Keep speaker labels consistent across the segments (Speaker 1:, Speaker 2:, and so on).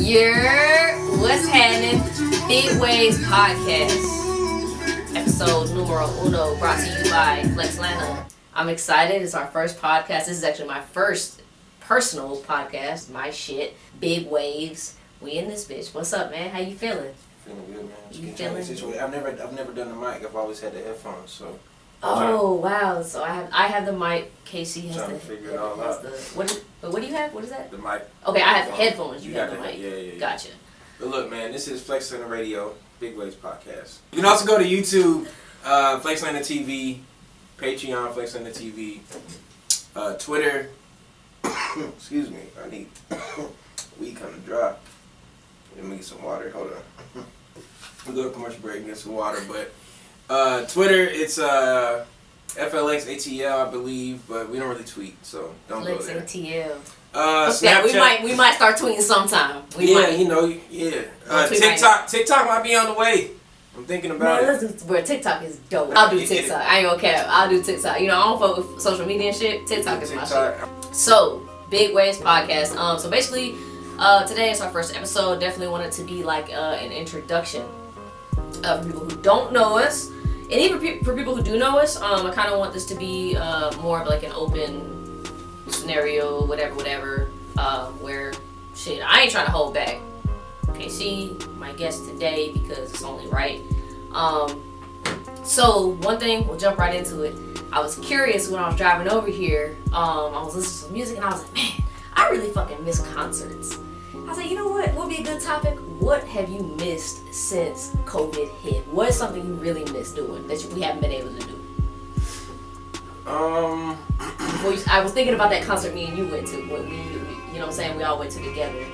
Speaker 1: What's happening? Big Waves Podcast, episode numero uno, brought to you by Flexlanta. I'm excited. It's our first podcast. This is actually my first personal podcast. My shit. Big Waves. We in this bitch. What's up, man? How you feeling?
Speaker 2: Feeling good, man.
Speaker 1: You feeling?
Speaker 2: I've never done the mic. I've always had the headphones, so.
Speaker 1: Oh wow! So I have the mic. Casey has
Speaker 2: trying
Speaker 1: the.
Speaker 2: To figure it all out.
Speaker 1: What do you have? What is that?
Speaker 2: The mic.
Speaker 1: Okay, I have headphones. You have the mic.
Speaker 2: Yeah.
Speaker 1: Gotcha.
Speaker 2: But look, man, this is Flexlanta Radio, Big Waves Podcast. You can also go to YouTube, Flexlanta TV, Patreon, Flexlanta TV, Twitter. Excuse me, I need weed kind of dry. Let me get some water. Hold on. We'll go to commercial break and get some water, but. Twitter, it's FLXATL, I believe, but we don't really tweet, so don't go there.
Speaker 1: FLXATL.
Speaker 2: Snapchat.
Speaker 1: We might start tweeting sometime.
Speaker 2: TikTok might be on the way. I'm thinking about it.
Speaker 1: Bro, TikTok is dope. I'll do TikTok. I ain't gonna care. I'll do TikTok. You know, I don't fuck with social media and shit. TikTok is my shit. So, Big Waves Podcast. So basically, today is our first episode. Definitely want it to be like an introduction for people who don't know us. And even for people who do know us, I kind of want this to be more of like an open scenario, whatever, where, shit, I ain't trying to hold back. KC, my guest today, because it's only right. So, one thing, we'll jump right into it. I was curious when I was driving over here, I was listening to some music, and I was like, man, I really fucking miss concerts. I was like, you know what would be a good topic? What have you missed since COVID hit? What is something you really miss doing that we haven't been able to do? I was thinking about that concert me and you went to. When we, you know what I'm saying? We all went to together.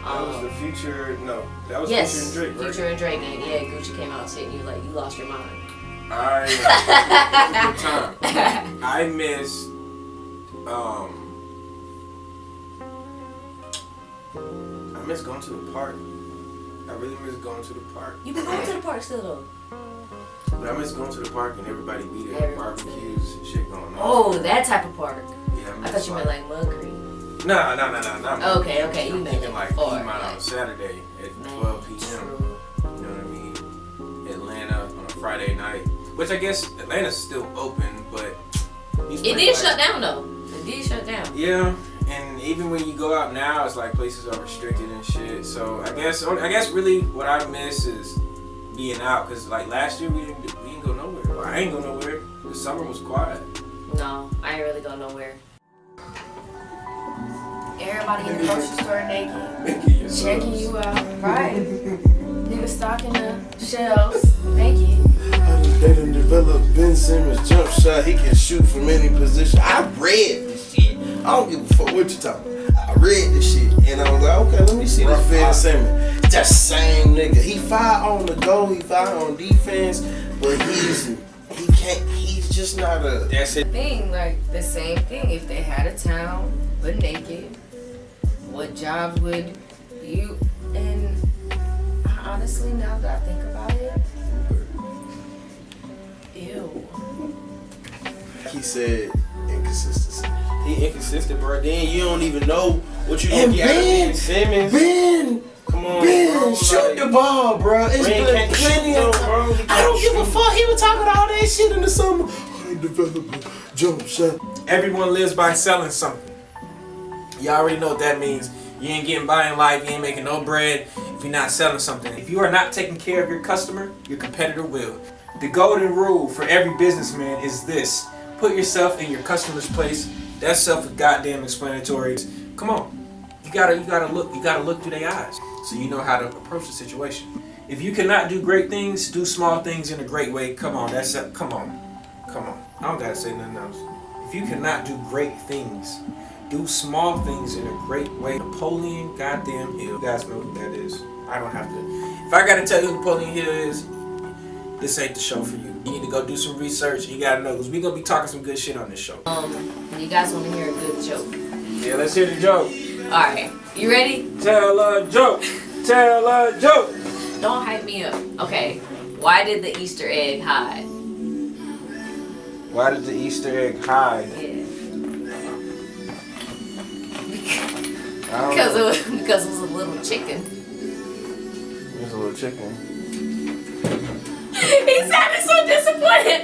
Speaker 2: That was the Future. No, that was
Speaker 1: yes,
Speaker 2: Future and Drake. Right?
Speaker 1: Future and Drake, and yeah, Gucci came out and said you lost your mind.
Speaker 2: It was a good time. I miss. I miss going to the park. I really miss going to the park.
Speaker 1: You been going to the park still though?
Speaker 2: But I miss going to the park and everybody be there, barbecues and shit going on.
Speaker 1: Oh, that type of park.
Speaker 2: Yeah,
Speaker 1: I thought you meant like Mud Creek.
Speaker 2: No.
Speaker 1: Okay, you
Speaker 2: I'm
Speaker 1: meant
Speaker 2: thinking like
Speaker 1: far,
Speaker 2: Piedmont on Saturday at 12 p.m.
Speaker 1: True.
Speaker 2: You know what I mean? Atlanta on a Friday night, which I guess Atlanta's still open, but
Speaker 1: it did shut down though. It did shut down.
Speaker 2: Yeah. And even when you go out now, it's like places are restricted and shit. So I guess really what I miss is being out. Cause like last year we didn't go nowhere. Well, I ain't go nowhere. The summer was quiet.
Speaker 1: No, I ain't really go nowhere. Everybody in the grocery store naked, checking you out, right? Niggas stocking the shelves, naked.
Speaker 3: They done developed Ben Simmons jump shot. He can shoot from any position. I read this shit. I don't give a fuck what you talking about. I read this shit and I was like, okay, let me see this Ben Simmons. That same nigga. He fire on the goal, he fire on defense, but he's just not a.
Speaker 4: That's the thing, like the same thing. If they had a town but naked, what jobs would you? And honestly, now that I think about it, ew.
Speaker 3: He said inconsistency.
Speaker 2: He inconsistent, bro. Then you don't even know what you
Speaker 3: And
Speaker 2: gonna get out of Ben Simmons.
Speaker 3: Ben,
Speaker 2: come on,
Speaker 3: Ben,
Speaker 2: bro.
Speaker 3: shoot the ball, bro. It's been plenty of time. I don't give a fuck. He was talking all that shit in the summer. I developed a jump shot.
Speaker 2: Everyone lives by selling something. You already know what that means. You ain't getting by in life. You ain't making no bread if you're not selling something. If you are not taking care of your customer, your competitor will. The golden rule for every businessman is this: put yourself in your customer's place. That's self-goddamn explanatory. Come on, you gotta look through their eyes so you know how to approach the situation. If you cannot do great things, do small things in a great way. Come on. I don't gotta say nothing else. If you cannot do great things, do small things in a great way. Napoleon goddamn Hill. You guys know who that is. I don't have to. If I gotta tell you who Napoleon Hill is, this ain't the show for you. You need to go do some research. You gotta know, because we're gonna be talking some good shit on this show.
Speaker 1: You guys want to hear a good joke?
Speaker 2: Yeah, let's hear the joke.
Speaker 1: Alright, you ready?
Speaker 2: Tell a joke.
Speaker 1: Don't hype me up. Okay, why did the Easter egg hide?
Speaker 2: Why did the Easter egg hide?
Speaker 1: Yeah. Because it was a little chicken.
Speaker 3: It was a little chicken.
Speaker 1: He sounded so disappointed.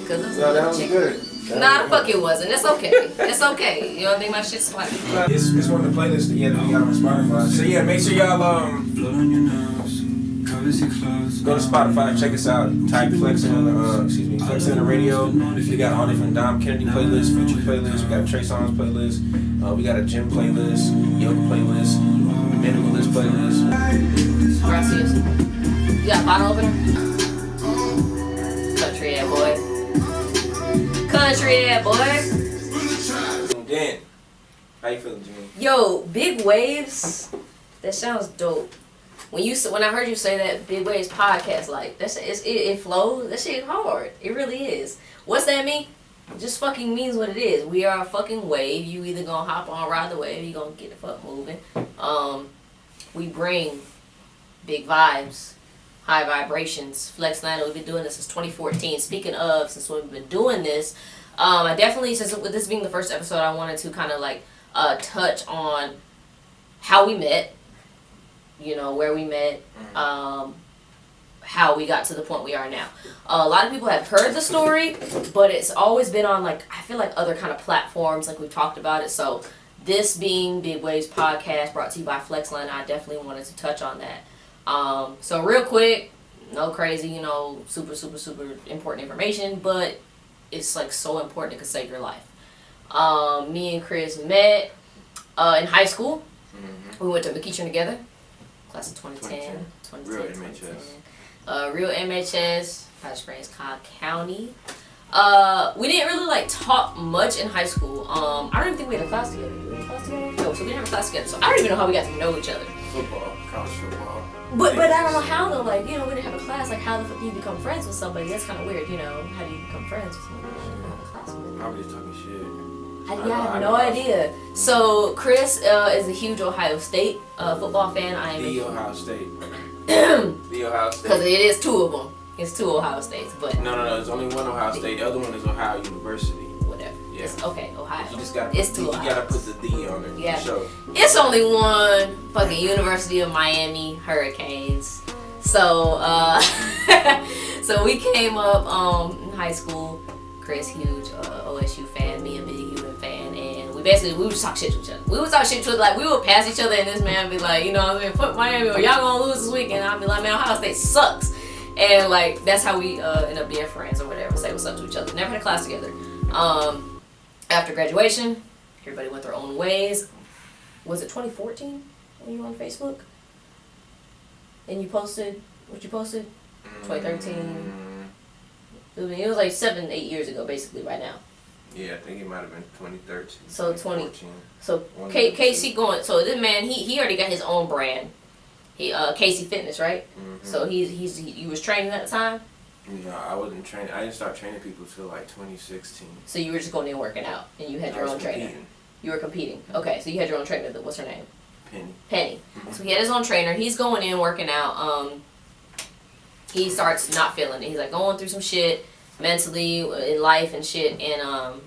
Speaker 1: Because it was a
Speaker 3: No, that
Speaker 1: little
Speaker 3: was
Speaker 1: chicken.
Speaker 3: good.
Speaker 1: Nah, the fuck it wasn't. It's okay. It's okay. You don't think my shit's funny?
Speaker 2: It's one of the playlists that we got on Spotify. So yeah, make sure y'all go to Spotify, check us out. Type Flexlanta Radio. We got all different Dom Kennedy playlists, Future playlists. We got Trey Songz playlist. We got a gym playlist, yoga playlist, minimalist playlist.
Speaker 1: Gracias. You got a bottle opener? Country ass boy. Country ass boy.
Speaker 2: And then, how you feeling, Jimmy?
Speaker 1: Yo, Big Waves. That sounds dope. When I heard you say that Big Waves podcast, like that shit, it flows. That shit hard. It really is. What's that mean? It just fucking means what it is. We are a fucking wave. You either gonna hop on, ride the wave, you gonna get the fuck moving. We bring big vibes, high vibrations. Flexlanta, we've been doing this since 2014. Speaking of, since we've been doing this, I definitely, since with this being the first episode, I wanted to kind of like touch on how we met. You know, where we met, how we got to the point we are now. A lot of people have heard the story, but it's always been on, like, I feel like other kind of platforms, like we've talked about it. So this being Big Waves Podcast, brought to you by Flexlanta, I definitely wanted to touch on that. So real quick, no crazy, you know, super, super, super important information, but it's, like, so important it could save your life. Me and Chris met in high school. We went to McEachern together. Class of 2010.
Speaker 2: Real MHS.
Speaker 1: Real MHS, Powder Springs, Cobb County. We didn't really like talk much in high school. I don't even think we had a class together. Did we have a class together? No, so we didn't have a class together. So I don't even know how we got to know each other.
Speaker 2: Football, college football.
Speaker 1: But I don't know how though. Like, you know, we didn't have a class. Like, how the fuck do you become friends with somebody? That's kind of weird. You know, how do you become friends with somebody you don't have a class with?
Speaker 2: Probably just talking shit.
Speaker 1: I have no idea. So Chris is a huge Ohio State football fan. I am
Speaker 2: The Ohio State. The Ohio State.
Speaker 1: Because it is two of them. It's two Ohio States, but
Speaker 2: No, there's only one Ohio State. The other one is Ohio University.
Speaker 1: whatever.
Speaker 2: Yeah.
Speaker 1: It's okay, Ohio.
Speaker 2: You just gotta.
Speaker 1: It's two
Speaker 2: You
Speaker 1: Ohio.
Speaker 2: gotta put the D on it.
Speaker 1: Yeah.
Speaker 2: So.
Speaker 1: It's only one fucking University of Miami Hurricanes. So so we came up in high school. Chris, huge OSU fan, me a big UN fan, and we would just talk shit to each other. We would talk shit to each other, like we would pass each other, and this man would be like, you know what I mean, fuck Miami, or y'all gonna lose this weekend. I'd be like, man, Ohio State sucks. And like that's how we end up being friends or whatever, say what's up to each other. Never had a class together. After graduation, everybody went their own ways. Was it 2014 when you were on Facebook? And you posted what you posted? 2013. It was like 7-8 years ago, basically, right now.
Speaker 2: Yeah, I think it might have been 2013.
Speaker 1: So
Speaker 2: 2014.
Speaker 1: So Casey going. So this man, he already got his own brand. He Casey Fitness, right?
Speaker 2: Mm-hmm.
Speaker 1: So you was training at the time.
Speaker 2: No, I wasn't training. I didn't start training people till like 2016.
Speaker 1: So you were just going in working out, and you had your own trainer. You were competing. Okay, so you had your own trainer. What's her name? Penny. Mm-hmm. So he had his own trainer. He's going in working out. He starts not feeling it. He's like going through some shit mentally in life and shit. And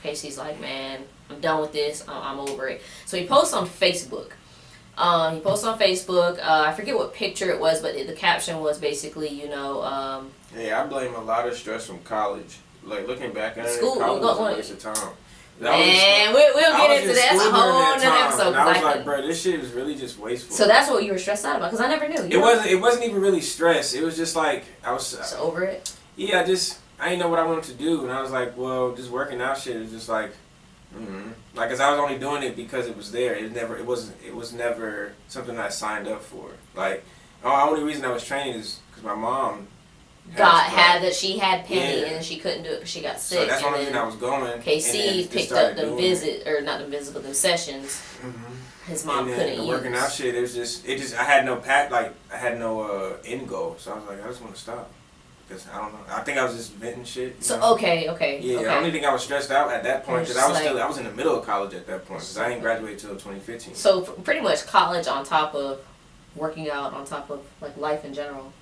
Speaker 1: Casey's like, man, I'm done with this. I'm over it. So he posts on Facebook. I forget what picture it was, but the caption was basically, you know.
Speaker 2: Hey, I blame a lot of stress from college. Like looking back at it,
Speaker 1: School,
Speaker 2: college was a waste of time.
Speaker 1: And we'll get into that. That's a whole nother episode.
Speaker 2: And I was like, bro, this shit is really just wasteful.
Speaker 1: So that's what you were stressed out about, because I never knew.
Speaker 2: It wasn't even really stress. It was just like I was
Speaker 1: just over it.
Speaker 2: Yeah, I didn't know what I wanted to do, and I was like, well, just working out shit is just like, like, cause I was only doing it because it was there. It was never something I signed up for. Like, the only reason I was training is because my mom.
Speaker 1: She had Penny and she couldn't do it because she got sick.
Speaker 2: So that's the only reason I was going.
Speaker 1: KC picked up the visit, or not the visit, but the sessions. Mm-hmm. His mom couldn't use.
Speaker 2: Working out shit, it just I had no end goal. So I was like, I just want to stop. Because I don't know. I think I was just venting shit.
Speaker 1: So
Speaker 2: know?
Speaker 1: Okay.
Speaker 2: Yeah,
Speaker 1: okay.
Speaker 2: I don't think I was stressed out at that point because I was in the middle of college at that point because I didn't graduate till 2015.
Speaker 1: So pretty much college on top of working out, on top of like life in general.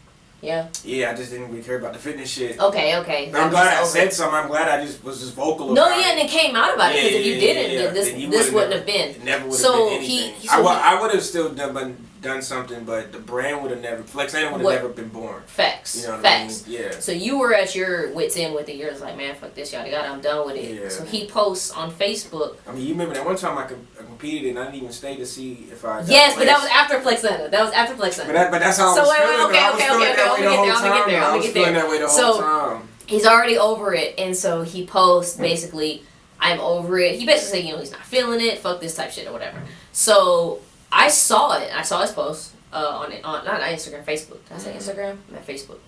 Speaker 1: Yeah.
Speaker 2: Yeah, I just didn't really care about the fitness shit.
Speaker 1: Okay.
Speaker 2: I'm glad I said something. I'm glad I was just vocal
Speaker 1: No,
Speaker 2: about it.
Speaker 1: yeah, and it came out about it, because if you didn't, then this wouldn't have been.
Speaker 2: It never would have
Speaker 1: So
Speaker 2: been anything.
Speaker 1: he
Speaker 2: I would have still done something, but the brand would have never, Flexlanta would have never been born.
Speaker 1: Facts.
Speaker 2: You know what
Speaker 1: Facts.
Speaker 2: I mean? Yeah.
Speaker 1: So you were at your wits end with it. You're just like, man, fuck this, yada yada, I'm done with it.
Speaker 2: Yeah.
Speaker 1: So he posts on Facebook.
Speaker 2: I mean, you remember that one time I competed and I didn't even stay to see if I got
Speaker 1: Yes, but that
Speaker 2: placed.
Speaker 1: was after Flexlanta. That was after Flexlanta.
Speaker 2: But that's how
Speaker 1: So
Speaker 2: I was
Speaker 1: wait,
Speaker 2: feeling.
Speaker 1: okay,
Speaker 2: I was feeling that way the whole time.
Speaker 1: I'm gonna get there.
Speaker 2: That way the whole time.
Speaker 1: He's already over it, and so he posts basically, I'm over it. He basically said, he's not feeling it, fuck this type shit or whatever. So I saw it. I saw his post on not Instagram, Facebook. Did I say Instagram? I meant Facebook.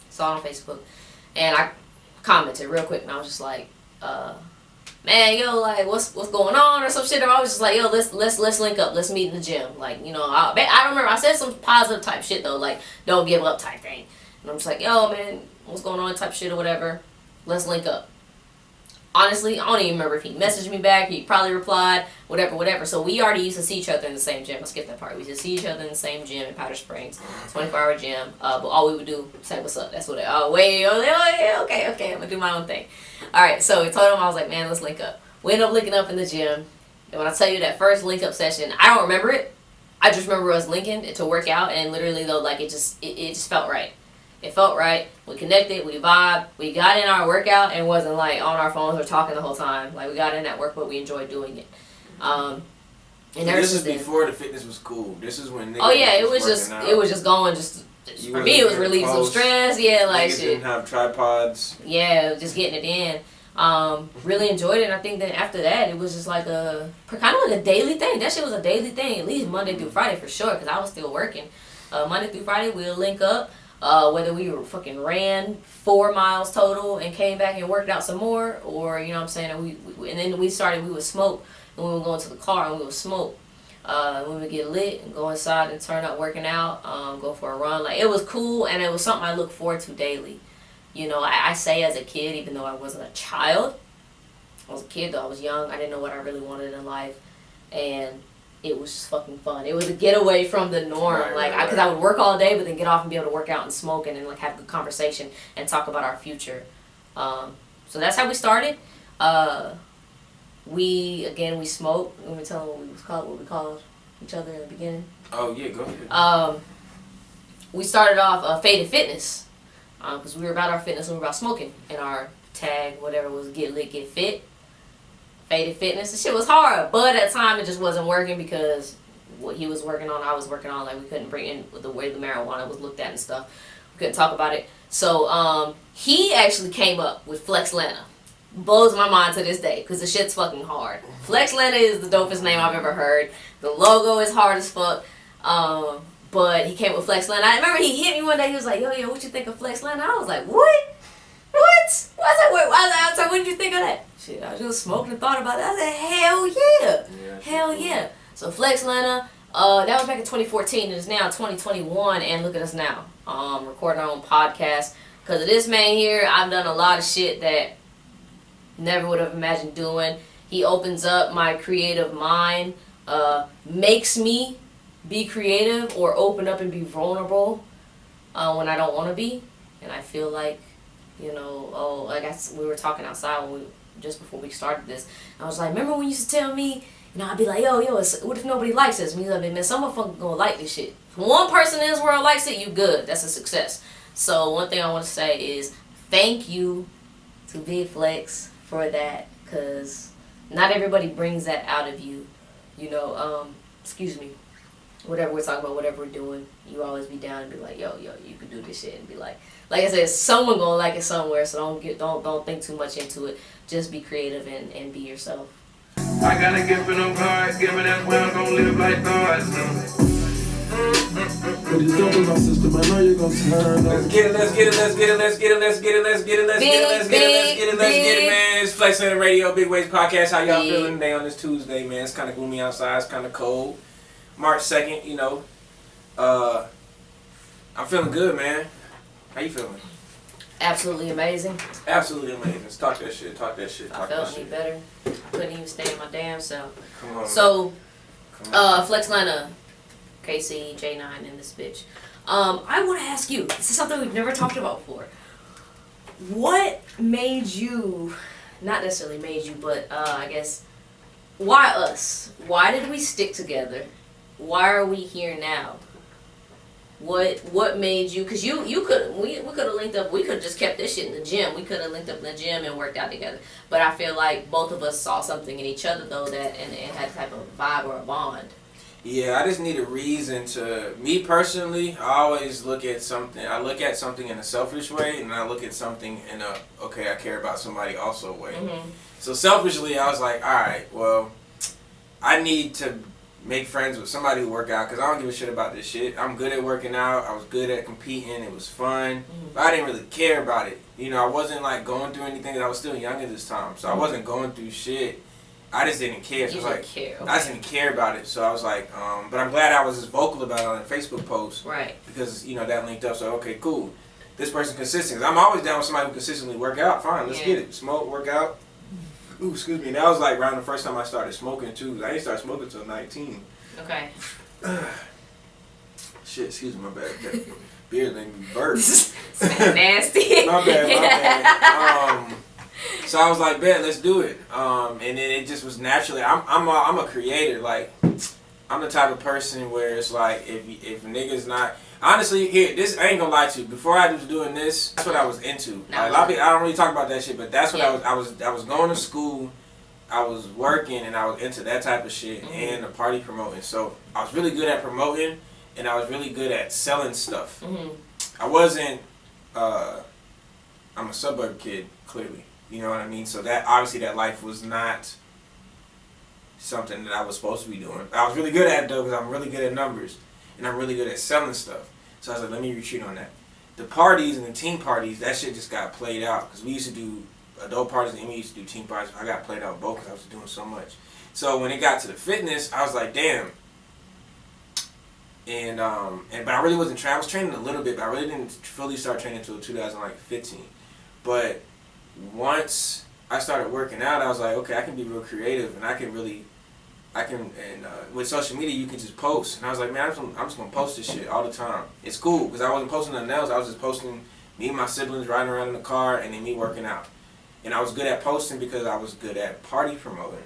Speaker 1: Saw it on Facebook, and I commented real quick, and I was just like, man, yo, like, what's going on or some shit. Or I was just like, yo, let's link up. Let's meet in the gym. Like, I remember I said some positive type shit though, like, don't give up type thing. And I'm just like, yo, man, what's going on type shit or whatever. Let's link up. Honestly, I don't even remember if he messaged me back. He probably replied, whatever. So we already used to see each other in the same gym. I'll skip that part. We used to see each other in the same gym in Powder Springs, 24-hour gym. But all we would do, say what's up. That's what it. Okay, I'm gonna do my own thing. All right. So I told him, I was like, man, let's link up. We ended up linking up in the gym. And when I tell you that first link up session, I don't remember it. I just remember us linking to work out, and literally though, like it just felt right. It felt right. We connected. We vibed. We got in our workout and wasn't like on our phones or talking the whole time. Like we got in that work, but we enjoyed doing it. And
Speaker 2: this is before the fitness was cool. This is when.
Speaker 1: Oh yeah, it was just going for me. It was relieving some stress. Yeah, like shit.
Speaker 2: Didn't have tripods.
Speaker 1: Yeah, just getting it in. Really enjoyed it. And I think that after that, it was just like kind of like a daily thing. That shit was a daily thing, at least Monday through Friday for sure, because I was still working. Monday through Friday, we'll link up. Whether we were fucking ran 4 miles total and came back and worked out some more, or you know what I'm saying, and then we would smoke, and we would go into the car and we would smoke. We would get lit and go inside and turn up working out, go for a run. Like it was cool, and it was something I look forward to daily. I say as a kid, even though I wasn't a child, I was a kid though, I was young, I didn't know what I really wanted in life, and it was just fucking fun. It was a getaway from the norm, because I would work all day, but then get off and be able to work out and smoke and like have a good conversation and talk about our future. So that's how we started. We smoked. Let me tell them what we called each other in the beginning.
Speaker 2: Oh yeah, go ahead.
Speaker 1: We started off Faded Fitness, because we were about our fitness and we were about smoking, and our tag, whatever, was Get Lit, Get Fit. Faded Fitness. The shit was hard, but at the time it just wasn't working because what he was working on, I was working on. Like we couldn't bring in the way the marijuana was looked at and stuff. We couldn't talk about it. So he actually came up with Flexlanta. Blows my mind to this day because the shit's fucking hard. Flexlanta is the dopest name I've ever heard. The logo is hard as fuck. But he came with Flexlanta. I remember he hit me one day. He was like, yo, what you think of Flexlanta? I was like, what? What? I was like, what did you think of that? Shit, I just smoked and thought about it. I said, hell yeah. Hell yeah. So Flexlanta, that was back in 2014. It is now 2021, and look at us now. Recording our own podcast. Because of this man here, I've done a lot of shit that never would have imagined doing. He opens up my creative mind, makes me be creative or open up and be vulnerable when I don't want to be. And I feel like, we were talking outside just before we started this. I was like, remember when you used to tell me, I'd be like, yo, what if nobody likes this? And he's like, man, someone fucking gonna like this shit. If one person in this world likes it, you good. That's a success. So one thing I want to say is thank you to Big Flex for that, because not everybody brings that out of you. Excuse me. Whatever we're talking about, whatever we're doing, you always be down and be like, yo, you can do this shit, and be like I said, someone gonna like it somewhere. So don't think too much into it. Just be creative and be yourself.
Speaker 5: I gotta give it a God, give it that way I'm gonna live like God.
Speaker 3: But it's dope in my system. I know you're gonna turn.
Speaker 2: Let's get it, man. It's Flexlanta Radio, Big Waves Podcast. How y'all feeling today on this Tuesday, man? It's kind of gloomy outside. It's kind of cold. March 2nd, I'm feeling good, man. How you feeling?
Speaker 1: Absolutely amazing.
Speaker 2: Absolutely amazing. Let's talk that shit.
Speaker 1: I felt any better. Couldn't even stay in my damn self.
Speaker 2: Come on.
Speaker 1: So, Flexlanta, KC, J9 in this bitch. I want to ask you. This is something we've never talked about before. What made you, not necessarily made you, but I guess, why us? Why did we stick together? Why are we here now? What made you? Because we could have linked up. We could have just kept this shit in the gym. We could have linked up in the gym and worked out together. But I feel like both of us saw something in each other though that and had a type of vibe or a bond.
Speaker 2: Yeah, I just need a reason to. Me personally, I always look at something. I look at something in a selfish way, and I look at something in a okay, I care about somebody also way.
Speaker 1: Mm-hmm.
Speaker 2: So selfishly, I was like, all right, well, I need to make friends with somebody who work out because I don't give a shit about this shit. I'm good at working out. I was good at competing. It was fun.
Speaker 1: Mm-hmm.
Speaker 2: But I didn't really care about it. You know, I wasn't like going through anything. I was still young at this time, so I wasn't going through shit. I just didn't care.
Speaker 1: You didn't care. Okay.
Speaker 2: I just didn't care about it. So I was like, but I'm glad I was as vocal about it on a Facebook post.
Speaker 1: Right.
Speaker 2: Because, you know, that linked up. So, okay, cool. This person consistent. 'Cause I'm always down with somebody who consistently work out. Fine, let's get it. Smoke, work out. Ooh, excuse me. That was like around the first time I started smoking, too. I didn't start smoking until 19.
Speaker 1: Okay.
Speaker 2: Shit, excuse me, my bad. That beard made me burp.
Speaker 1: Nasty.
Speaker 2: My bad. So I was like, bet, let's do it. And then it just was naturally. I'm a creator. Like, I'm the type of person where it's like, if niggas not honestly here, this I ain't gonna lie to you. Before I was doing this, that's what I was into. Like, a lot of people, I don't really talk about that shit, but that's what I was going to school. I was working and I was into that type of shit and the party promoting. So I was really good at promoting and I was really good at selling stuff.
Speaker 1: Mm-hmm.
Speaker 2: I wasn't. I'm a suburb kid, clearly. You know what I mean? So that obviously that life was not something that I was supposed to be doing. I was really good at it though because I'm really good at numbers and I'm really good at selling stuff. So I was like, let me retreat on that. The parties and the team parties, that shit just got played out because we used to do adult parties and we used to do team parties. I got played out both because I was doing so much. So when it got to the fitness, I was like, damn. And but I really wasn't training. I was training a little bit, but I really didn't fully start training until 2015. But once I started working out, I was like, okay, I can be real creative, and with social media, you can just post. And I was like, man, I'm just gonna post this shit all the time. It's cool because I wasn't posting nothing else. I was just posting me and my siblings riding around in the car, and then me working out. And I was good at posting because I was good at party promoting.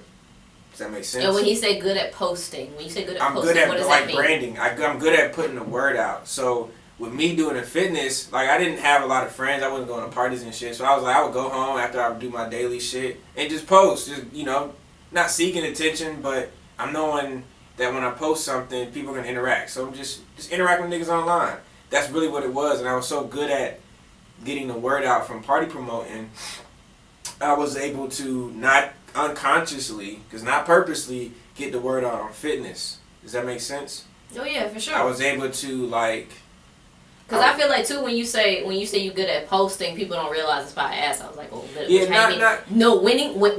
Speaker 2: Does that make sense?
Speaker 1: And when you say good at posting, what does that mean?
Speaker 2: I'm good at like branding. I'm good at putting the word out. So with me doing the fitness, like I didn't have a lot of friends. I wasn't going to parties and shit. So I was like, I would go home after I would do my daily shit and just post. Just, you know, not seeking attention, but I'm knowing that when I post something, people are going to interact. So just interact with niggas online. That's really what it was. And I was so good at getting the word out from party promoting, I was able to not unconsciously, because not purposely, get the word out on fitness. Does that make sense?
Speaker 1: Oh yeah, for sure.
Speaker 2: I was able to like.
Speaker 1: Because I feel like too when you say you're good at posting, people don't realize it's by ass. I was like, oh,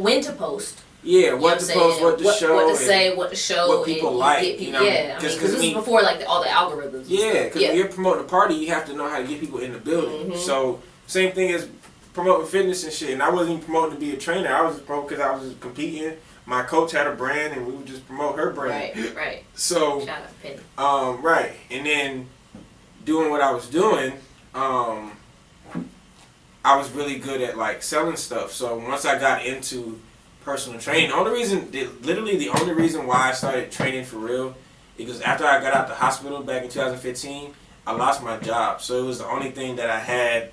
Speaker 1: when to post.
Speaker 2: Yeah, what to post, what to show,
Speaker 1: what to say, what to show,
Speaker 2: what people like. You know,
Speaker 1: yeah, because this is before like all the algorithms.
Speaker 2: Yeah, because when you're promoting a party, you have to know how to get people in the building.
Speaker 1: Mm-hmm.
Speaker 2: So same thing as promoting fitness and shit. And I wasn't even promoting to be a trainer. I was just promoting because I was just competing. My coach had a brand, and we would just promote her brand.
Speaker 1: Right.
Speaker 2: So
Speaker 1: shout out Penny.
Speaker 2: Right, and then doing what I was doing, I was really good at like selling stuff. So once I got into personal training, the only reason why I started training for real is because after I got out the hospital back in 2015, I lost my job. So it was the only thing that I had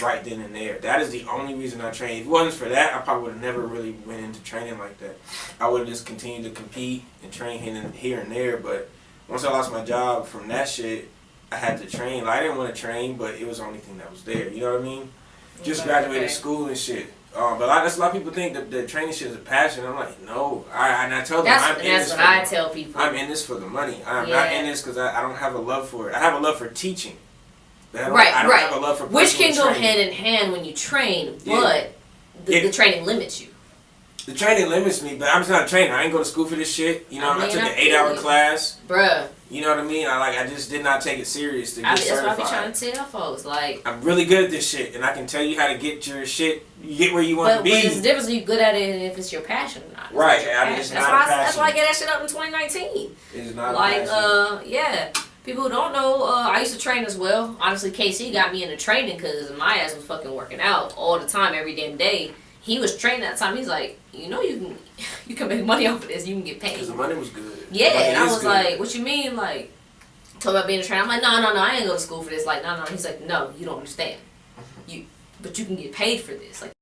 Speaker 2: right then and there. That is the only reason I trained. If it wasn't for that, I probably would have never really went into training like that. I would have just continued to compete and train here and there. But once I lost my job from that shit, I had to train. Like, I didn't want to train, but it was the only thing that was there. You know what I mean? Just graduated school and shit. But that's a lot of people think that the training shit is a passion. I'm like, no. I tell them
Speaker 1: I tell people.
Speaker 2: I'm in this for the money. I'm not in this because I don't have a love for it. I have a love for teaching. I don't have a love for
Speaker 1: which can go
Speaker 2: training.
Speaker 1: hand in hand when you train, but the training limits you.
Speaker 2: The training limits me, but I'm just not a trainer. I ain't go to school for this shit. You know, I took an 8-hour class.
Speaker 1: Bruh.
Speaker 2: You know what I mean? I just did not take it serious to get certified.
Speaker 1: That's what I be trying to tell folks. Like,
Speaker 2: I'm really good at this shit, and I can tell you how to get your shit, you get where you want to be.
Speaker 1: But there's a difference if you're good at it and if it's your passion or not.
Speaker 2: Right. That's why I get
Speaker 1: that shit up in 2019.
Speaker 2: It's not
Speaker 1: like,
Speaker 2: a passion.
Speaker 1: yeah. people who don't know, I used to train as well. Honestly, KC got me into training because my ass was fucking working out all the time, every damn day. He was training that time. He's like, you can make money off of this. You can get paid.
Speaker 2: Because the money was good.
Speaker 1: Yeah, and I was
Speaker 2: good.
Speaker 1: like, what you mean? Like, talking about being a trainer. I'm like, no, I ain't go to school for this. Like, no. He's like, no, you don't understand. But you can get paid for this. Like.